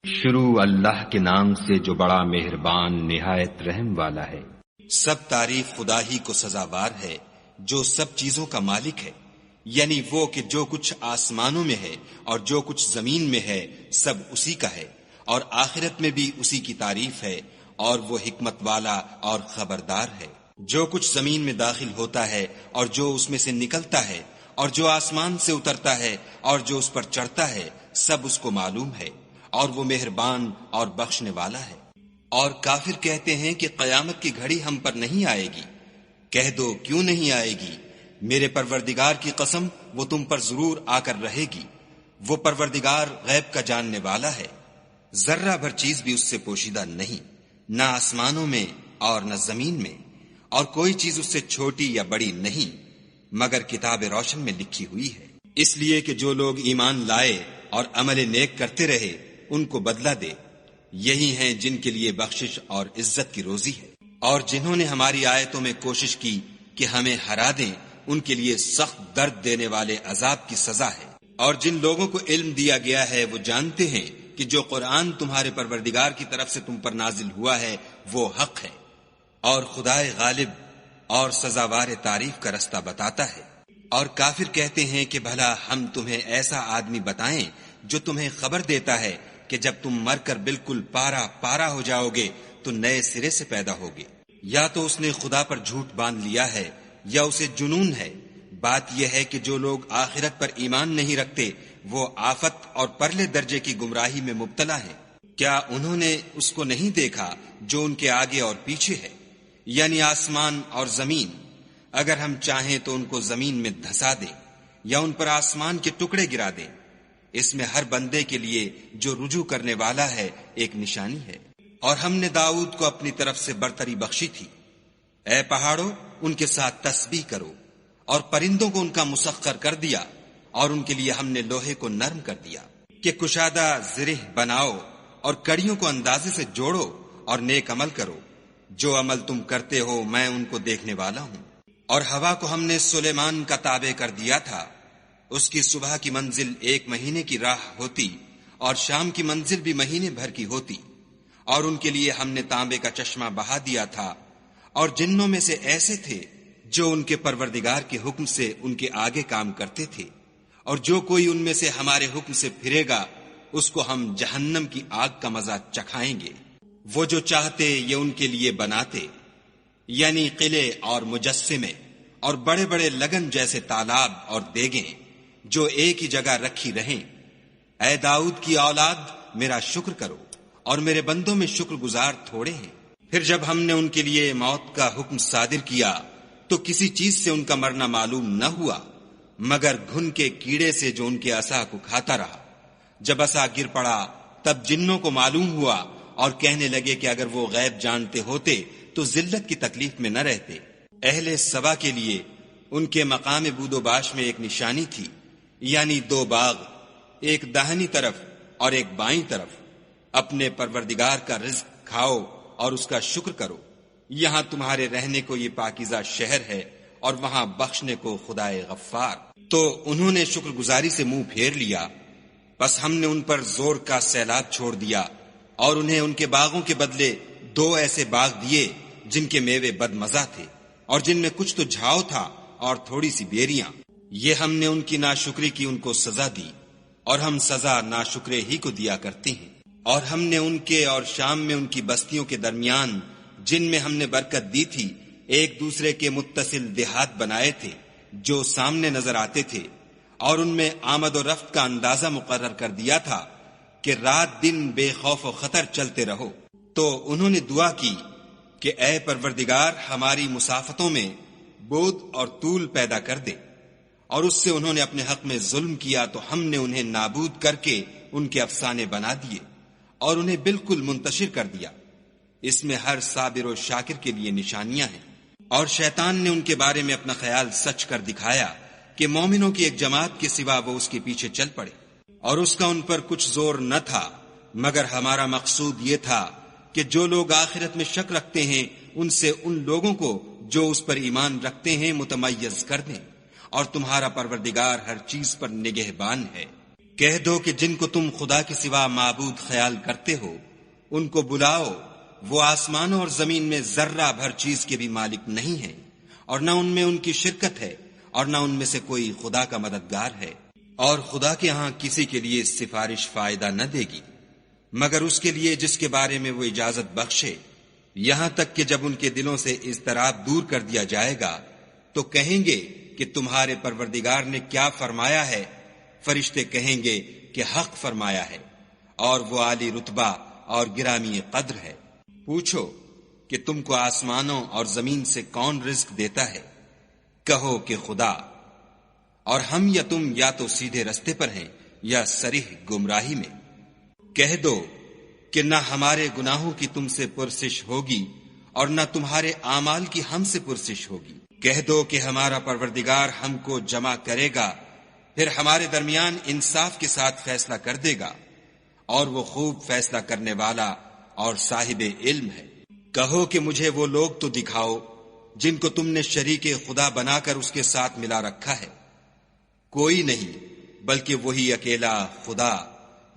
شروع اللہ کے نام سے جو بڑا مہربان نہایت رحم والا ہے۔ سب تعریف خدا ہی کو سزاوار ہے جو سب چیزوں کا مالک ہے، یعنی وہ کہ جو کچھ آسمانوں میں ہے اور جو کچھ زمین میں ہے سب اسی کا ہے، اور آخرت میں بھی اسی کی تعریف ہے، اور وہ حکمت والا اور خبردار ہے۔ جو کچھ زمین میں داخل ہوتا ہے اور جو اس میں سے نکلتا ہے اور جو آسمان سے اترتا ہے اور جو اس پر چڑھتا ہے سب اس کو معلوم ہے، اور وہ مہربان اور بخشنے والا ہے۔ اور کافر کہتے ہیں کہ قیامت کی گھڑی ہم پر نہیں آئے گی۔ کہہ دو کیوں نہیں آئے گی؟ میرے پروردگار کی قسم وہ تم پر ضرور آ کر رہے گی۔ وہ پروردگار غیب کا جاننے والا ہے، ذرہ بھر چیز بھی اس سے پوشیدہ نہیں، نہ آسمانوں میں اور نہ زمین میں، اور کوئی چیز اس سے چھوٹی یا بڑی نہیں مگر کتاب روشن میں لکھی ہوئی ہے۔ اس لیے کہ جو لوگ ایمان لائے اور عمل نیک کرتے رہے ان کو بدلہ دے، یہی ہیں جن کے لیے بخشش اور عزت کی روزی ہے۔ اور جنہوں نے ہماری آیتوں میں کوشش کی کہ ہمیں ہرا دیں ان کے لیے سخت درد دینے والے عذاب کی سزا ہے۔ اور جن لوگوں کو علم دیا گیا ہے وہ جانتے ہیں کہ جو قرآن تمہارے پروردگار کی طرف سے تم پر نازل ہوا ہے وہ حق ہے، اور خدائے غالب اور سزاوار تعریف کا رستہ بتاتا ہے۔ اور کافر کہتے ہیں کہ بھلا ہم تمہیں ایسا آدمی بتائیں جو تمہیں خبر دیتا ہے کہ جب تم مر کر بالکل پارا پارا ہو جاؤ گے تو نئے سرے سے پیدا ہوگے۔ یا تو اس نے خدا پر جھوٹ باندھ لیا ہے یا اسے جنون ہے۔ بات یہ ہے کہ جو لوگ آخرت پر ایمان نہیں رکھتے وہ آفت اور پرلے درجے کی گمراہی میں مبتلا ہیں۔ کیا انہوں نے اس کو نہیں دیکھا جو ان کے آگے اور پیچھے ہے، یعنی آسمان اور زمین؟ اگر ہم چاہیں تو ان کو زمین میں دھسا دیں یا ان پر آسمان کے ٹکڑے گرا دیں۔ اس میں ہر بندے کے لیے جو رجوع کرنے والا ہے ایک نشانی ہے۔ اور ہم نے داؤد کو اپنی طرف سے برتری بخشی تھی۔ اے پہاڑوں ان کے ساتھ تسبیح کرو، اور پرندوں کو ان کا مسخر کر دیا، اور ان کے لیے ہم نے لوہے کو نرم کر دیا کہ کشادہ زرہ بناؤ، اور کڑیوں کو اندازے سے جوڑو اور نیک عمل کرو۔ جو عمل تم کرتے ہو میں ان کو دیکھنے والا ہوں۔ اور ہوا کو ہم نے سلیمان کا تابع کر دیا تھا، اس کی صبح کی منزل 1 مہینے کی راہ ہوتی اور شام کی منزل بھی مہینے بھر کی ہوتی۔ اور ان کے لیے ہم نے تانبے کا چشمہ بہا دیا تھا، اور جنوں میں سے ایسے تھے جو ان کے پروردگار کے حکم سے ان کے آگے کام کرتے تھے، اور جو کوئی ان میں سے ہمارے حکم سے پھرے گا اس کو ہم جہنم کی آگ کا مزہ چکھائیں گے۔ وہ جو چاہتے یہ ان کے لیے بناتے، یعنی قلعے اور مجسمے اور بڑے بڑے لگن جیسے تالاب اور دیگیں جو ایک ہی جگہ رکھی رہیں۔ اے داؤد کی اولاد میرا شکر کرو، اور میرے بندوں میں شکر گزار تھوڑے ہیں۔ پھر جب ہم نے ان کے لیے موت کا حکم صادر کیا تو کسی چیز سے ان کا مرنا معلوم نہ ہوا مگر گھن کے کیڑے سے جو ان کے عصا کو کھاتا رہا۔ جب عصا گر پڑا تب جنوں کو معلوم ہوا اور کہنے لگے کہ اگر وہ غیب جانتے ہوتے تو ذلت کی تکلیف میں نہ رہتے۔ اہل سبا کے لیے ان کے مقام بود و باش میں ایک نشانی تھی، یعنی 2 باغ، ایک داہنی طرف اور ایک بائیں طرف۔ اپنے پروردگار کا رزق کھاؤ اور اس کا شکر کرو۔ یہاں تمہارے رہنے کو یہ پاکیزہ شہر ہے، اور وہاں بخشنے کو خدائے غفار۔ تو انہوں نے شکر گزاری سے منہ پھیر لیا، بس ہم نے ان پر زور کا سیلاب چھوڑ دیا، اور انہیں ان کے باغوں کے بدلے 2 ایسے باغ دیے جن کے میوے بد مزہ تھے، اور جن میں کچھ تو جھاؤ تھا اور تھوڑی سی بیریاں۔ یہ ہم نے ان کی ناشکری کی ان کو سزا دی، اور ہم سزا ناشکرے ہی کو دیا کرتے ہیں۔ اور ہم نے ان کے اور شام میں ان کی بستیوں کے درمیان جن میں ہم نے برکت دی تھی ایک دوسرے کے متصل دیہات بنائے تھے جو سامنے نظر آتے تھے، اور ان میں آمد و رفت کا اندازہ مقرر کر دیا تھا کہ رات دن بے خوف و خطر چلتے رہو۔ تو انہوں نے دعا کی کہ اے پروردگار ہماری مسافتوں میں بود اور طول پیدا کر دے، اور اس سے انہوں نے اپنے حق میں ظلم کیا تو ہم نے انہیں نابود کر کے ان کے افسانے بنا دیے اور انہیں بالکل منتشر کر دیا۔ اس میں ہر صابر و شاکر کے لیے نشانیاں ہیں۔ اور شیطان نے ان کے بارے میں اپنا خیال سچ کر دکھایا کہ مومنوں کی ایک جماعت کے سوا وہ اس کے پیچھے چل پڑے، اور اس کا ان پر کچھ زور نہ تھا مگر ہمارا مقصود یہ تھا کہ جو لوگ آخرت میں شک رکھتے ہیں ان سے ان لوگوں کو جو اس پر ایمان رکھتے ہیں متمیز کر دیں، اور تمہارا پروردگار ہر چیز پر نگہبان ہے۔ کہہ دو کہ جن کو تم خدا کے سوا معبود خیال کرتے ہو ان کو بلاؤ، وہ آسمانوں اور زمین میں ذرہ بھر چیز کے بھی مالک نہیں ہیں، اور نہ ان میں ان کی شرکت ہے، اور نہ ان میں سے کوئی خدا کا مددگار ہے، اور خدا کے ہاں کسی کے لیے سفارش فائدہ نہ دے گی مگر اس کے لیے جس کے بارے میں وہ اجازت بخشے، یہاں تک کہ جب ان کے دلوں سے اضطراب دور کر دیا جائے گا تو کہیں گے کہ تمہارے پروردگار نے کیا فرمایا ہے؟ فرشتے کہیں گے کہ حق فرمایا ہے، اور وہ عالی رتبہ اور گرامی قدر ہے۔ پوچھو کہ تم کو آسمانوں اور زمین سے کون رزق دیتا ہے؟ کہو کہ خدا، اور ہم یا تم یا تو سیدھے رستے پر ہیں یا صریح گمراہی میں۔ کہہ دو کہ نہ ہمارے گناہوں کی تم سے پرسش ہوگی اور نہ تمہارے اعمال کی ہم سے پرسش ہوگی۔ کہہ دو کہ ہمارا پروردگار ہم کو جمع کرے گا، پھر ہمارے درمیان انصاف کے ساتھ فیصلہ کر دے گا، اور وہ خوب فیصلہ کرنے والا اور صاحب علم ہے۔ کہو کہ مجھے وہ لوگ تو دکھاؤ جن کو تم نے شریک خدا بنا کر اس کے ساتھ ملا رکھا ہے۔ کوئی نہیں بلکہ وہی اکیلا خدا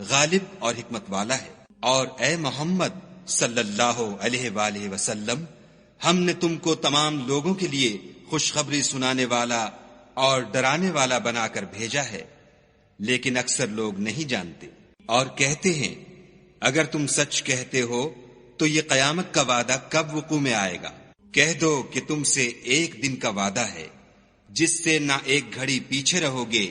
غالب اور حکمت والا ہے۔ اور اے محمد صلی اللہ علیہ وآلہ وسلم، ہم نے تم کو تمام لوگوں کے لیے خوشخبری سنانے والا اور ڈرانے والا بنا کر بھیجا ہے، لیکن اکثر لوگ نہیں جانتے۔ اور کہتے ہیں اگر تم سچ کہتے ہو تو یہ قیامت کا وعدہ کب وقوع میں آئے گا؟ کہہ دو کہ تم سے ایک دن کا وعدہ ہے جس سے نہ ایک گھڑی پیچھے رہو گے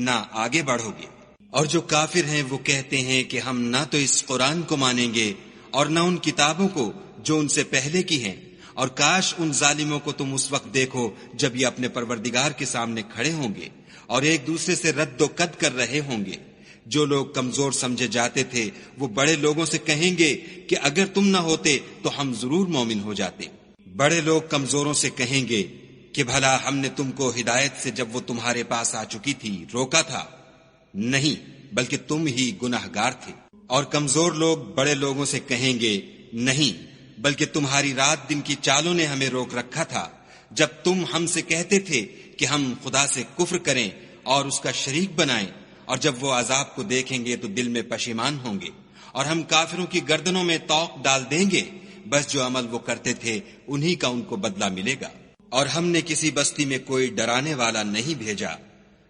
نہ آگے بڑھو گے۔ اور جو کافر ہیں وہ کہتے ہیں کہ ہم نہ تو اس قرآن کو مانیں گے اور نہ ان کتابوں کو جو ان سے پہلے کی ہیں، اور کاش ان ظالموں کو تم اس وقت دیکھو جب یہ اپنے پروردگار کے سامنے کھڑے ہوں گے اور ایک دوسرے سے رد و قد کر رہے ہوں گے۔ جو لوگ کمزور سمجھے جاتے تھے وہ بڑے لوگوں سے کہیں گے کہ اگر تم نہ ہوتے تو ہم ضرور مومن ہو جاتے۔ بڑے لوگ کمزوروں سے کہیں گے کہ بھلا ہم نے تم کو ہدایت سے جب وہ تمہارے پاس آ چکی تھی روکا تھا؟ نہیں، بلکہ تم ہی گناہگار تھے۔ اور کمزور لوگ بڑے لوگوں سے کہیں گے نہیں، بلکہ تمہاری رات دن کی چالوں نے ہمیں روک رکھا تھا جب تم ہم سے کہتے تھے کہ ہم خدا سے کفر کریں اور اس کا شریک بنائیں، اور جب وہ عذاب کو دیکھیں گے تو دل میں پشیمان ہوں گے، اور ہم کافروں کی گردنوں میں طوق ڈال دیں گے، بس جو عمل وہ کرتے تھے انہی کا ان کو بدلہ ملے گا۔ اور ہم نے کسی بستی میں کوئی ڈرانے والا نہیں بھیجا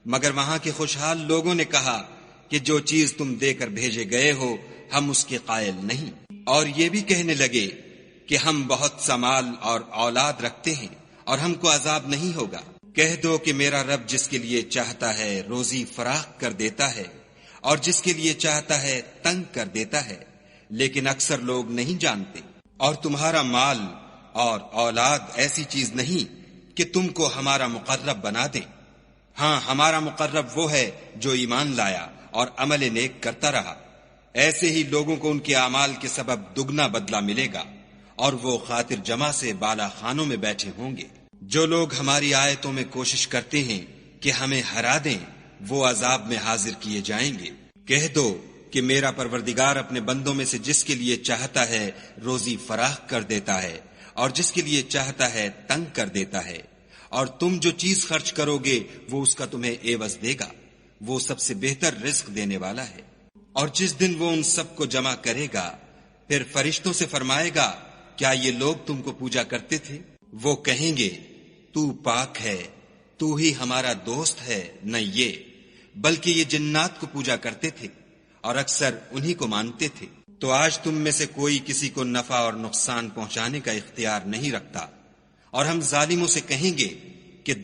مگر وہاں کے خوشحال لوگوں نے کہا کہ جو چیز تم دے کر بھیجے گئے ہو ہم اس کے قائل نہیں، اور یہ بھی کہنے لگے کہ ہم بہت سا مال اور اولاد رکھتے ہیں اور ہم کو عذاب نہیں ہوگا۔ کہہ دو کہ میرا رب جس کے لیے چاہتا ہے روزی فراخ کر دیتا ہے اور جس کے لیے چاہتا ہے تنگ کر دیتا ہے، لیکن اکثر لوگ نہیں جانتے۔ اور تمہارا مال اور اولاد ایسی چیز نہیں کہ تم کو ہمارا مقرب بنا دیں، ہاں ہمارا مقرب وہ ہے جو ایمان لایا اور عمل نیک کرتا رہا۔ ایسے ہی لوگوں کو ان کے اعمال کے سبب دگنا بدلہ ملے گا، اور وہ خاطر جمع سے بالا خانوں میں بیٹھے ہوں گے۔ جو لوگ ہماری آیتوں میں کوشش کرتے ہیں کہ ہمیں ہرا دیں وہ عذاب میں حاضر کیے جائیں گے۔ کہہ دو کہ میرا پروردگار اپنے بندوں میں سے جس کے لیے چاہتا ہے روزی فراخ کر دیتا ہے اور جس کے لیے چاہتا ہے تنگ کر دیتا ہے، اور تم جو چیز خرچ کرو گے وہ اس کا تمہیں عوض دے گا، وہ سب سے بہتر رزق دینے والا ہے۔ اور جس دن وہ ان سب کو جمع کرے گا پھر فرشتوں سے فرمائے گا کیا یہ لوگ تم کو پوجا کرتے تھے؟ وہ کہیں گے تو پاک ہے، تو ہی ہمارا دوست ہے، نہ یہ بلکہ یہ جنات کو پوجا کرتے تھے اور اکثر انہی کو مانتے تھے۔ تو آج تم میں سے کوئی کسی کو نفع اور نقصان پہنچانے کا اختیار نہیں رکھتا، اور ہم ظالموں سے کہیں گے کہ